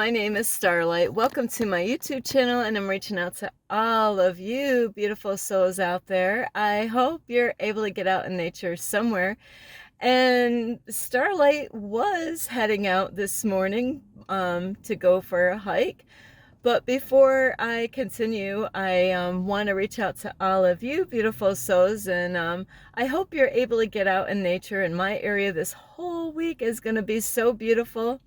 my name is Starlight. Welcome to my YouTube channel, and I'm reaching out to all of you beautiful souls out there. I hope you're able to get out in nature somewhere. And Starlight was heading out this morning to go for a hike. But before I continue, I want to reach out to all of you beautiful souls, and I hope you're able to get out in nature. In my area, this whole week is going to be so beautiful.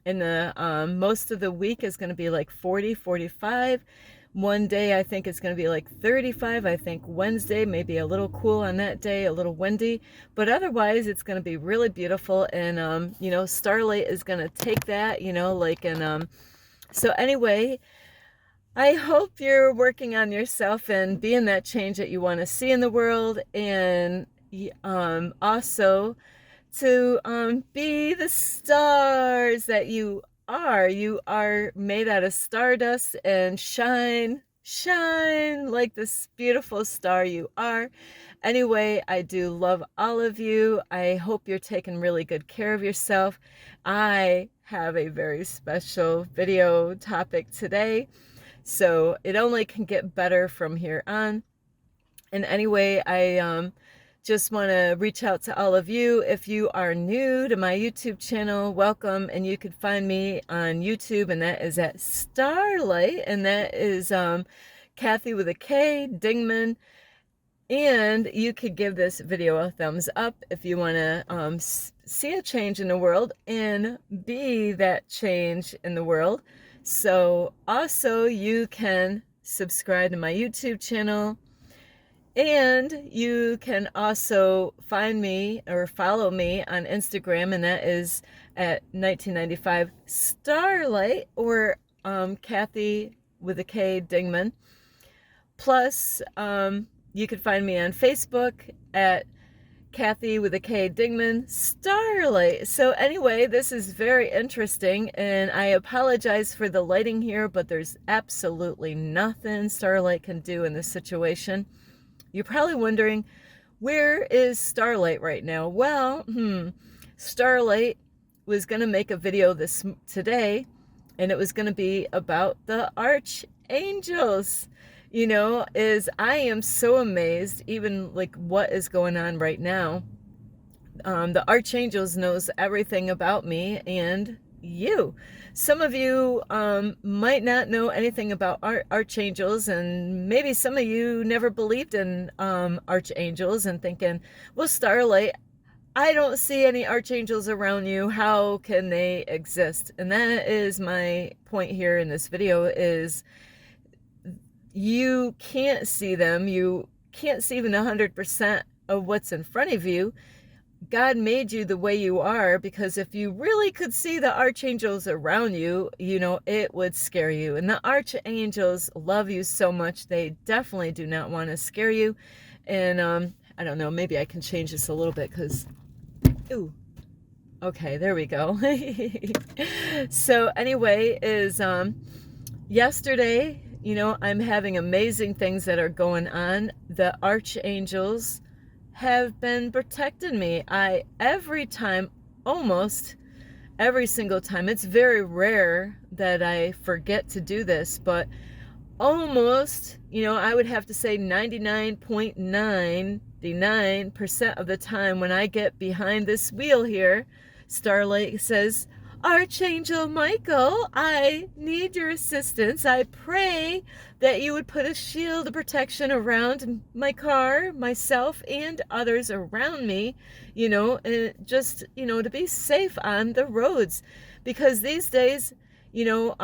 And the most of the week is going to be like 40, 45. One day I think it's going to be like 35. I think Wednesday maybe a little cool on that day, a little windy, but otherwise it's going to be really beautiful. And you know, Starlight is going to take that, you know, like, and so anyway, I hope you're working on yourself and being that change that you want to see in the world, and also to be the stars that you are. You are made out of stardust, and shine, shine like this beautiful star you are. Anyway, I do love all of you. I hope you're taking really good care of yourself. I have a very special video topic today, so it only can get better from here on. And anyway, I just want to reach out to all of you. If you are new to my YouTube channel, welcome. And you could find me on YouTube, and that is at Starlight, and that is Kathy with a K, Dingman. And you could give this video a thumbs up if you want to see a change in the world and be that change in the world. So also you can subscribe to my YouTube channel, and you can also find me or follow me on Instagram, and that is at 1995 Starlight, or Kathy with a K, Dingman. Plus, you can find me on Facebook at Kathy with a K, Dingman, Starlight. So anyway, this is very interesting, and I apologize for the lighting here, but there's absolutely nothing Starlight can do in this situation. You're probably wondering, where is Starlight right now? Well, Starlight was going to make a video today, and it was going to be about the archangels. You know, I am so amazed, even like what is going on right now. The archangels knows everything about me and you. Some of you might not know anything about archangels, and maybe some of you never believed in archangels and thinking, well, Starlight, I don't see any archangels around you. How can they exist? And that is my point here in this video, is you can't see them. You can't see even 100% of what's in front of you. God made you the way you are, because if you really could see the archangels around you, you know, it would scare you. And the archangels love you so much, they definitely do not want to scare you. And I don't know, maybe I can change this a little bit, because, ooh, okay, there we go. So anyway, yesterday, you know, I'm having amazing things that are going on. The archangels have been protecting me. Every time, almost every single time, it's very rare that I forget to do this, but almost, you know, I would have to say 99.99% of the time when I get behind this wheel here, Starlight says, Archangel Michael, I need your assistance. I pray that you would put a shield of protection around my car, myself, and others around me, you know, and just, you know, to be safe on the roads. Because these days, you know,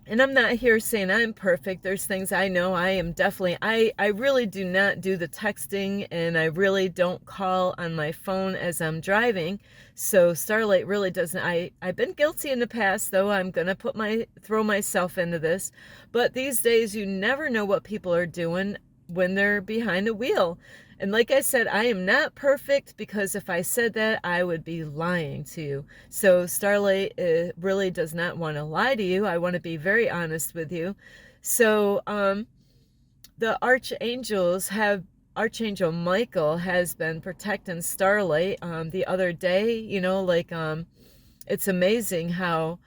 and I'm not here saying I'm perfect. There's things I know I am definitely, I really do not do the texting, and I really don't call on my phone as I'm driving. So Starlight really doesn't, I've been guilty in the past, though. I'm going to throw myself into this. But these days, you never know what people are doing when they're behind the wheel. And like I said, I am not perfect, because if I said that, I would be lying to you. So Starlight really does not want to lie to you. I want to be very honest with you. So the Archangel Michael has been protecting Starlight the other day. You know, like it's amazing how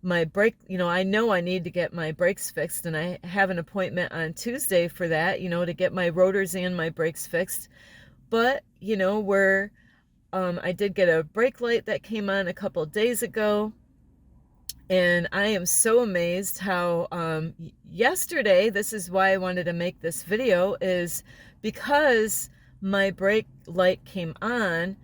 my brake, I know I need to get my brakes fixed, and I have an appointment on Tuesday for that, to get my rotors and my brakes fixed. But, I did get a brake light that came on a couple days ago, and I am so amazed how yesterday, this is why I wanted to make this video, is because my brake light came on,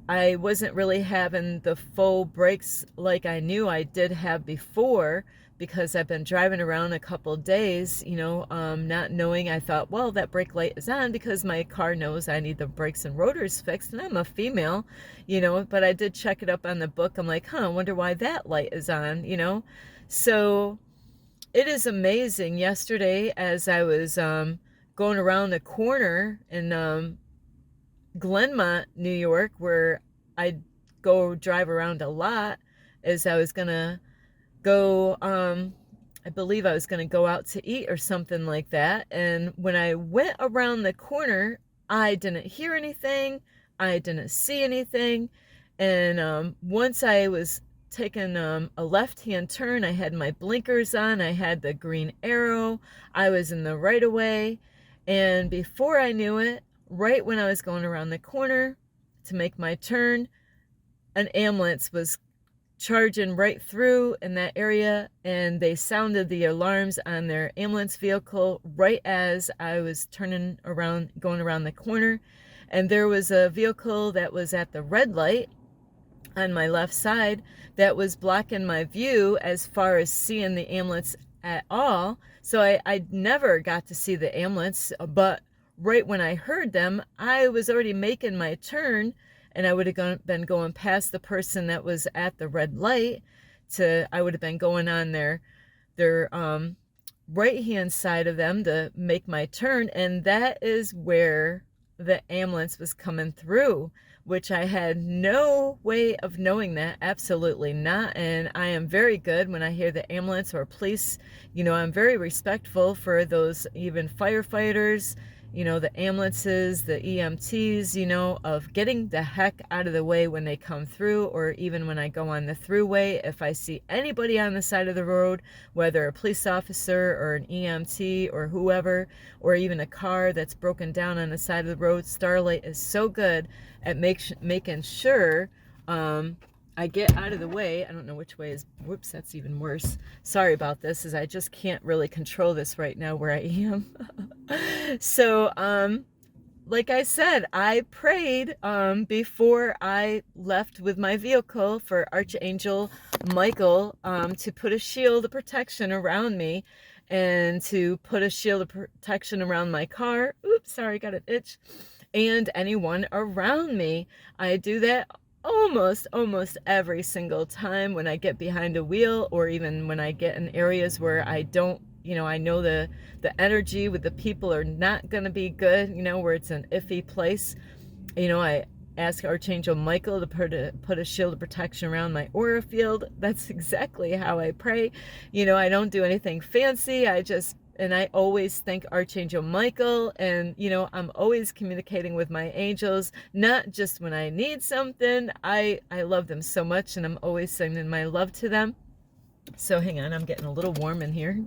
I wasn't really having the full brakes like I knew I did have before, because I've been driving around a couple days, not knowing. I thought, well, that brake light is on because my car knows I need the brakes and rotors fixed, and I'm a female, but I did check it up on the book. I'm like, I wonder why that light is on, So it is amazing. Yesterday, as I was going around the corner in Glenmont, New York, where I go drive around a lot, as I was gonna go, I believe I was gonna go out to eat or something like that. And when I went around the corner, I didn't hear anything, I didn't see anything. And once I was taking a left-hand turn, I had my blinkers on, I had the green arrow, I was in the right of way, and before I knew it, right when I was going around the corner to make my turn, an ambulance was charging right through in that area, and they sounded the alarms on their ambulance vehicle right as I was turning around, going around the corner. And there was a vehicle that was at the red light on my left side that was blocking my view as far as seeing the ambulance at all. So I never got to see the ambulance, but right when I heard them, I was already making my turn, and I would have been going past the person that was at the red light. I would have been going on their right hand side of them to make my turn, and that is where the ambulance was coming through, which I had no way of knowing that. Absolutely not. And I am very good when I hear the ambulance or police. I'm very respectful for those, even firefighters, the ambulances, the EMTs, of getting the heck out of the way when they come through, or even when I go on the throughway. If I see anybody on the side of the road, whether a police officer or an EMT or whoever, or even a car that's broken down on the side of the road, Starlight is so good at making sure I get out of the way. I don't know which way is, whoops, that's even worse. Sorry about this, as I just can't really control this right now where I am. So, like I said, I prayed before I left with my vehicle for Archangel Michael to put a shield of protection around me, and to put a shield of protection around my car. Oops, sorry, got an itch. And anyone around me. I do that almost every single time when I get behind a wheel, or even when I get in areas where I don't, I know the energy with the people are not going to be good, where it's an iffy place. I ask Archangel Michael to put a shield of protection around my aura field. That's exactly how I pray. I don't do anything fancy. And I always thank Archangel Michael, and I'm always communicating with my angels, not just when I need something. I love them so much, and I'm always sending my love to them. So hang on, I'm getting a little warm in here.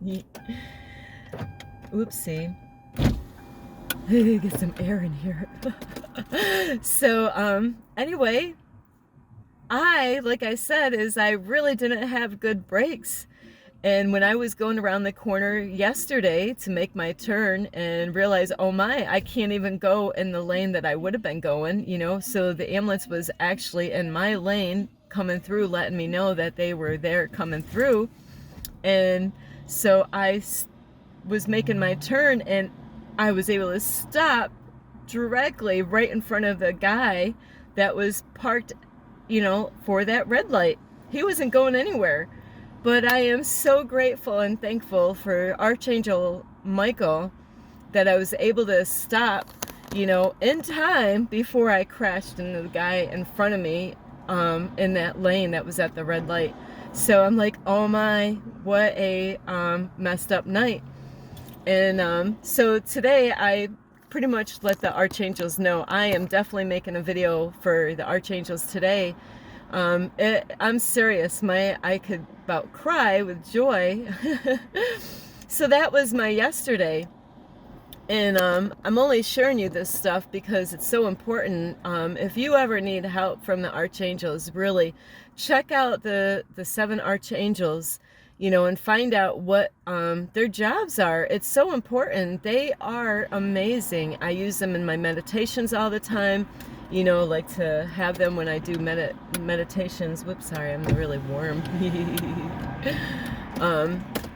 Oopsie. Get some air in here. So anyway, like I said, I really didn't have good brakes. And when I was going around the corner yesterday to make my turn and realize, oh my, I can't even go in the lane that I would have been going, so the ambulance was actually in my lane coming through, letting me know that they were there coming through. And so I was making my turn, and I was able to stop directly right in front of the guy that was parked, for that red light. He wasn't going anywhere. But I am so grateful and thankful for Archangel Michael that I was able to stop, in time before I crashed into the guy in front of me in that lane that was at the red light. So I'm like, oh my, what a messed up night. And so today I pretty much let the Archangels know I am definitely making a video for the Archangels today. I'm serious. I could about cry with joy. So that was my yesterday. And I'm only sharing you this stuff because it's so important. If you ever need help from the archangels, really check out the 7 archangels, and find out what their jobs are. It's so important. They are amazing. I use them in my meditations all the time. Like to have them when I do meditations. Whoops, sorry, I'm really warm.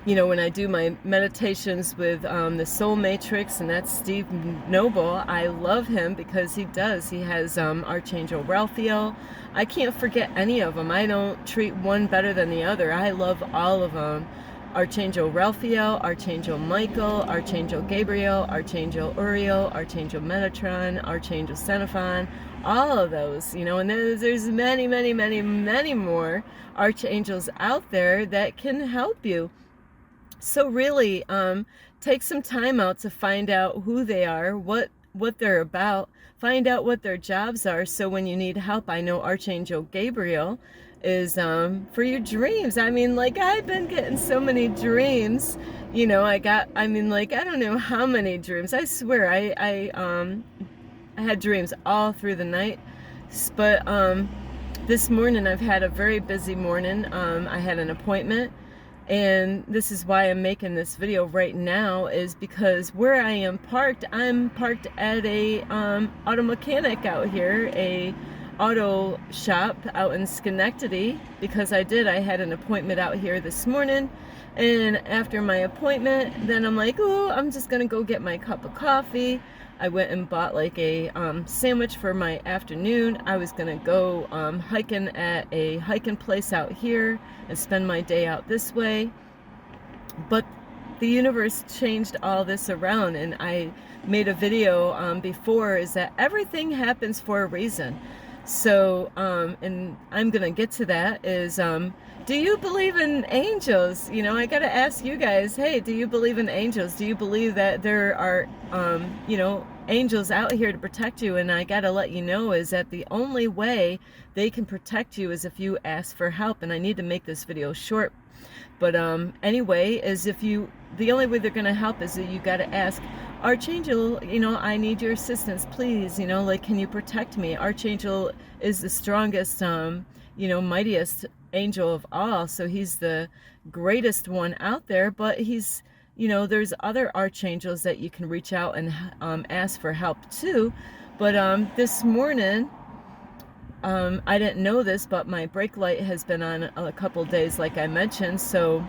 When I do my meditations with the Soul Matrix, and that's Steve Noble, I love him because he has Archangel Raphael. I can't forget any of them. I don't treat one better than the other. I love all of them. Archangel Raphael, Archangel Michael, Archangel Gabriel, Archangel Uriel, Archangel Metatron, Archangel Xenophon, all of those, and there's many, many, many, many more archangels out there that can help you. So really, take some time out to find out who they are, what they're about, find out what their jobs are, so when you need help, I know Archangel Gabriel is for your dreams. I mean, like, I've been getting so many dreams. I don't know how many dreams. I swear, I had dreams all through the night. But this morning, I've had a very busy morning. I had an appointment. And this is why I'm making this video right now, is because where I am parked, I'm parked at a auto mechanic out here, a auto shop out in Schenectady, because I had an appointment out here this morning. And after my appointment, then I'm like, oh, I'm just gonna go get my cup of coffee. I went and bought like a sandwich for my afternoon. I was gonna go hiking at a hiking place out here and spend my day out this way. But the universe changed all this around, and I made a video before, is that everything happens for a reason. So, and I'm gonna get to that, is do you believe in angels? I gotta ask you guys, hey, do you believe in angels? Do you believe that there are, angels out here to protect you? And I gotta let you know is that the only way they can protect you is if you ask for help. And I need to make this video short. But anyway, the only way they're gonna help is that you gotta ask, Archangel, I need your assistance, please. Like, can you protect me? Archangel is the strongest, mightiest angel of all, so he's the greatest one out there. But he's, there's other archangels that you can reach out and ask for help too. But this morning, I didn't know this, but my brake light has been on a couple days, like I mentioned. So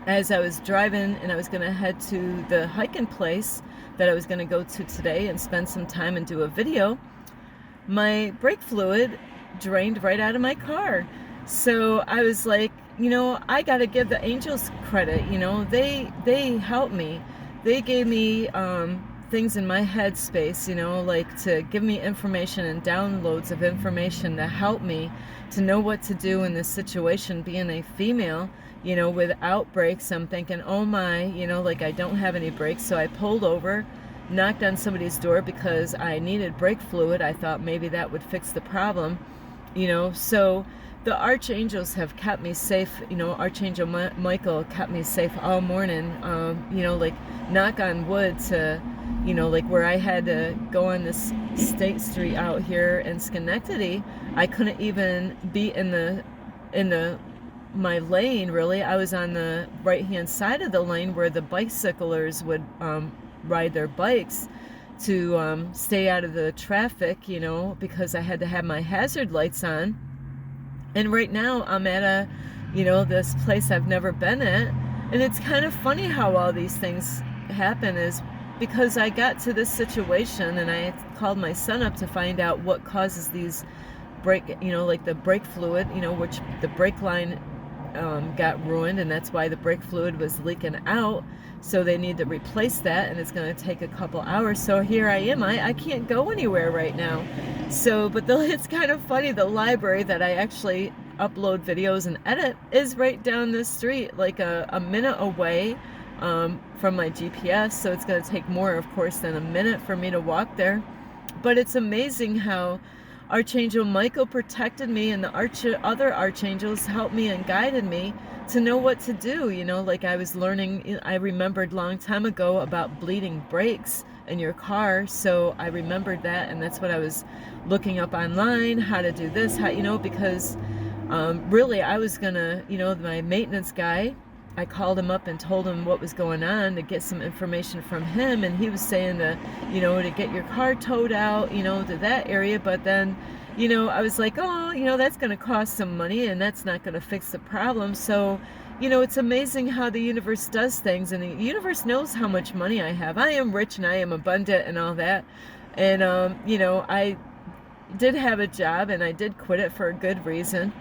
as I was driving and I was going to head to the hiking place that I was going to go to today and spend some time and do a video, my brake fluid drained right out of my car. So I was like, I got to give the angels credit. They helped me. They gave me things in my headspace, like to give me information and downloads of information to help me to know what to do in this situation. Being a female, without brakes, I'm thinking, oh my, like I don't have any brakes. So I pulled over, knocked on somebody's door because I needed brake fluid. I thought maybe that would fix the problem, so the archangels have kept me safe. Archangel Michael kept me safe all morning. Like, knock on wood, to, like where I had to go on this state street out here in Schenectady, I couldn't even be in my lane, really. I was on the right-hand side of the lane where the bicyclers would ride their bikes to stay out of the traffic, because I had to have my hazard lights on. And right now I'm at this place I've never been at. And it's kind of funny how all these things happen, is because I got to this situation and I called my son up to find out what causes these brake, like the brake fluid, which the brake line got ruined, and that's why the brake fluid was leaking out. So they need to replace that, and it's going to take a couple hours. So here I am. I can't go anywhere right now. So, but it's kind of funny, the library that I actually upload videos and edit is right down the street, like a minute away from my GPS. So it's going to take more, of course, than a minute for me to walk there. But it's amazing how Archangel Michael protected me, and the other archangels helped me and guided me to know what to do. You know, like I was learning, I remembered a long time ago about bleeding brakes in your car, so I remembered that, and that's what I was looking up online, how to do this, how, you know, because really I was gonna, you know, my maintenance guy, I called him up and told him what was going on to get some information from him, and he was saying to, you know, to get your car towed out, you know, to that area. But then, you know, I was like, oh, you know, that's going to cost some money and that's not going to fix the problem. So, you know, it's amazing how the universe does things, and the universe knows how much money I have. I am rich and I am abundant and all that. And, you know, I did have a job and I did quit it for a good reason.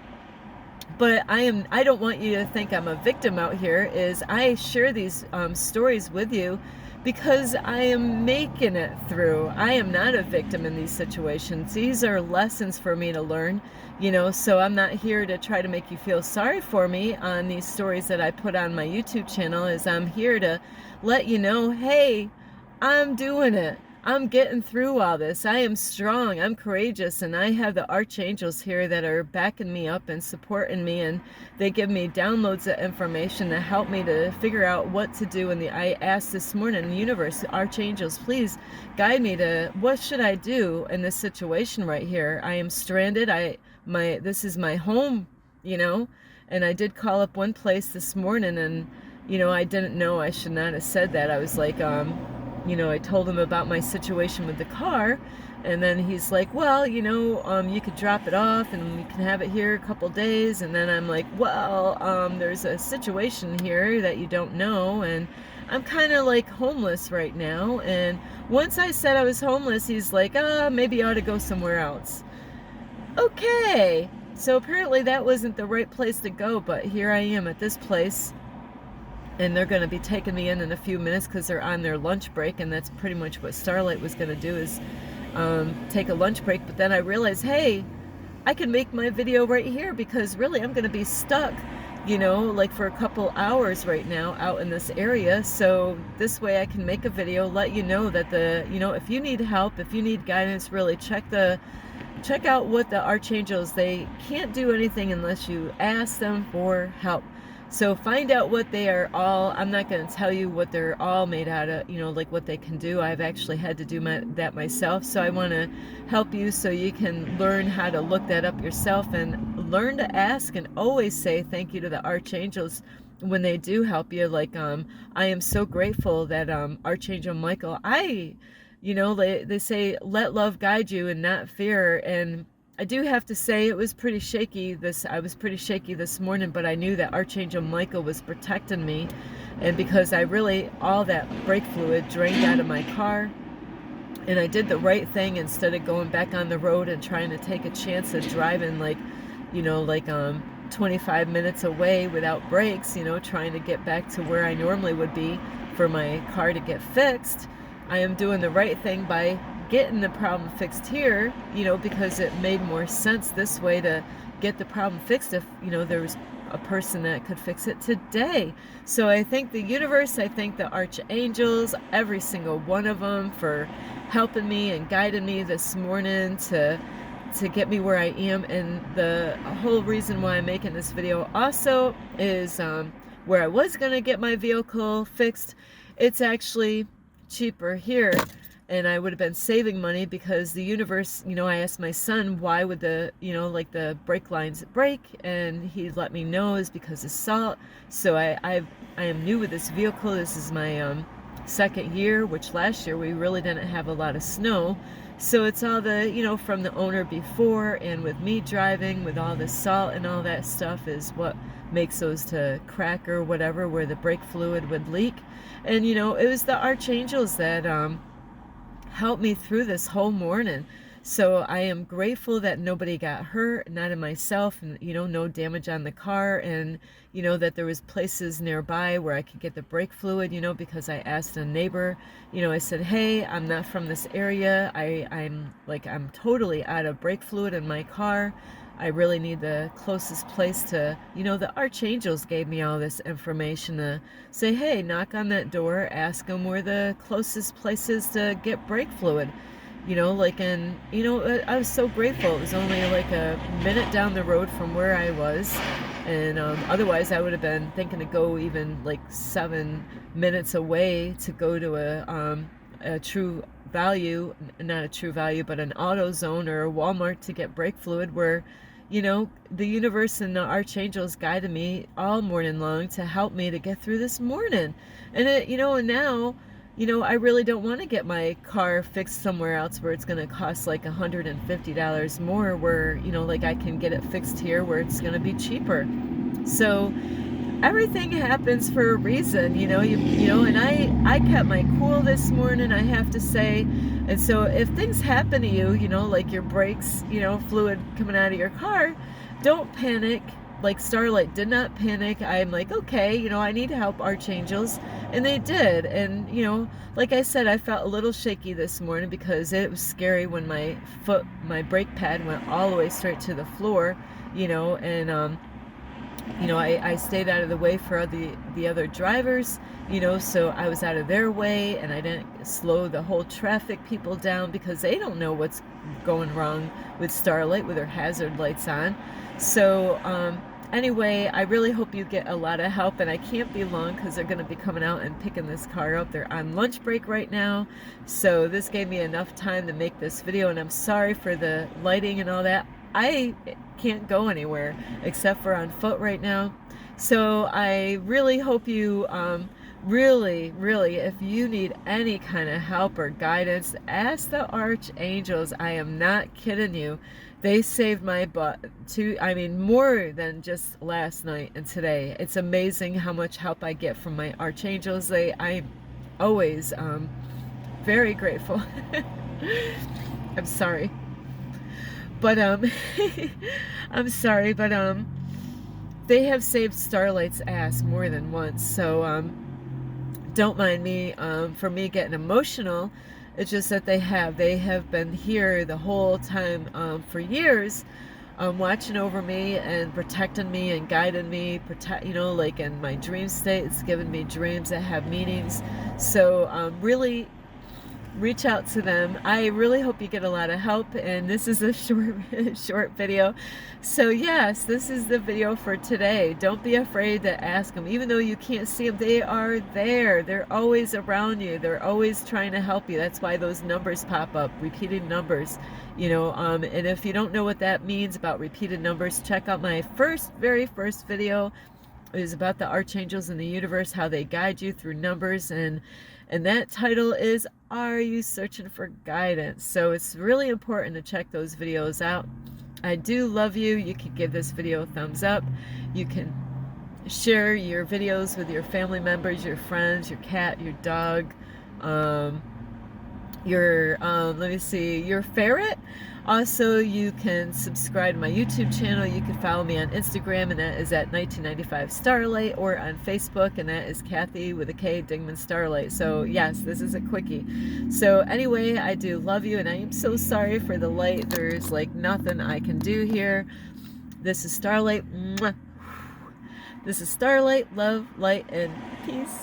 But I don't want you to think I'm a victim out here. Is I share these stories with you because I am making it through. I am not a victim in these situations. These are lessons for me to learn, you know, so I'm not here to try to make you feel sorry for me on these stories that I put on my YouTube channel. Is I'm here to let you know, hey, I'm doing it. I'm getting through all this. I am strong. I'm courageous. And I have the archangels here that are backing me up and supporting me. And they give me downloads of information that help me to figure out what to do. And I asked this morning in the universe, archangels, please guide me to what should I do in this situation right here. I am stranded. This is my home, you know. And I did call up one place this morning, and, you know, I didn't know, I should not have said that. I was like, you know, I told him about my situation with the car, and then he's like, well, you know, you could drop it off and we can have it here a couple days. And then I'm like, well, there's a situation here that you don't know, and I'm kind of like homeless right now. And once I said I was homeless, he's like, maybe I ought to go somewhere else. Okay, so apparently that wasn't the right place to go, but here I am at this place. And they're going to be taking me in a few minutes because they're on their lunch break, and that's pretty much what Starlight was going to do, is take a lunch break. But then I realized, hey, I can make my video right here, because really I'm going to be stuck, you know, like for a couple hours right now out in this area. So this way I can make a video, let you know that you know, if you need help, if you need guidance, really check out what the archangels, they can't do anything unless you ask them for help. So find out what they are all. I'm not going to tell you what they're all made out of, you know, like what they can do. I've actually had to do that myself. So I want to help you so you can learn how to look that up yourself, and learn to ask and always say thank you to the archangels when they do help you. Like, I am so grateful that Archangel Michael, you know, they say, let love guide you and not fear. And I do have to say it was pretty shaky. I was pretty shaky this morning, but I knew that Archangel Michael was protecting me. And because all that brake fluid drained out of my car, and I did the right thing instead of going back on the road and trying to take a chance of driving like, you know, like 25 minutes away without brakes, you know, trying to get back to where I normally would be for my car to get fixed. I am doing the right thing by getting the problem fixed here, you know, because it made more sense this way to get the problem fixed if, you know, there was a person that could fix it today. So I thank the universe, I thank the archangels, every single one of them, for helping me and guiding me this morning to get me where I am. And the whole reason why I'm making this video also is where I was going to get my vehicle fixed, it's actually cheaper here, and I would have been saving money, because the universe, you know, I asked my son why would you know, like the brake lines break, and he let me know is because of salt. So I am new with this vehicle. This is my second year, which last year we really didn't have a lot of snow. So it's all the, you know, from the owner before, and with me driving, with all the salt and all that stuff is what makes those to crack or whatever, where the brake fluid would leak. And, you know, it was the archangels that helped me through this whole morning. So I am grateful that nobody got hurt, not in myself, and, you know, no damage on the car. And, you know, that there was places nearby where I could get the brake fluid, you know, because I asked a neighbor, you know, I said, hey, I'm not from this area. I'm totally out of brake fluid in my car. I really need the closest place to, you know, the archangels gave me all this information to say, hey, knock on that door, ask them where the closest place is to get brake fluid. you know, like, and, you know, I was so grateful. It was only like a minute down the road from where I was. And otherwise, I would have been thinking to go even like 7 minutes away to go to a true value, not a true value, but an AutoZone or a Walmart to get brake fluid, where, you know, the universe and the archangels guided me all morning long to help me to get through this morning. And it, you know, and now, you know, I really don't want to get my car fixed somewhere else where it's going to cost like $150 more, where, you know, like I can get it fixed here where it's going to be cheaper. So everything happens for a reason, you know, you know, and I kept my cool this morning, I have to say. And so if things happen to you, you know, like your brakes, you know, fluid coming out of your car, don't panic. Like Starlight did not panic. I'm like, okay, you know, I need to help archangels, and they did. And, you know, like I said, I felt a little shaky this morning because it was scary when my brake pad went all the way straight to the floor, you know. And you know, I stayed out of the way for the other drivers, you know, so I was out of their way, and I didn't slow the whole traffic people down because they don't know what's going wrong with Starlight with her hazard lights on. So anyway, I really hope you get a lot of help, and I can't be long because they're going to be coming out and picking this car up. They're on lunch break right now, so this gave me enough time to make this video, and I'm sorry for the lighting and all that. I can't go anywhere except for on foot right now. So I really hope you, really, if you need any kind of help or guidance, ask the archangels. I am not kidding you. They saved my butt I mean, more than just last night and today. It's amazing how much help I get from my archangels. I'm always very grateful. I'm sorry. But I'm sorry, but they have saved Starlight's ass more than once. So don't mind me for me getting emotional. It's just that they have been here the whole time for years, watching over me and protecting me and guiding me, you know, like in my dream states, giving me dreams that have meanings. So really reach out to them. I really hope you get a lot of help, and this is a short video. So yes, this is the video for today. Don't be afraid to ask them. Even though you can't see them, they are there. They're always around you. They're always trying to help you. That's why those numbers pop up, repeated numbers, you know. And if you don't know what that means about repeated numbers, check out my very first video. It is about the archangels in the universe, how they guide you through numbers, and that title is Are You Searching for Guidance? So it's really important to check those videos out. I do love you. You can give this video a thumbs up. You can share your videos with your family members, your friends, your cat, your dog, let me see, your ferret. Also, you can subscribe to my YouTube channel. You can follow me on Instagram, and that is at 1995 Starlight, or on Facebook, and that is Kathy with a K, Dingman Starlight. So yes, this is a quickie. So anyway, I do love you, and I am so sorry for the light. There's like nothing I can do here. This is Starlight. Mwah. This is Starlight, love, light, and peace.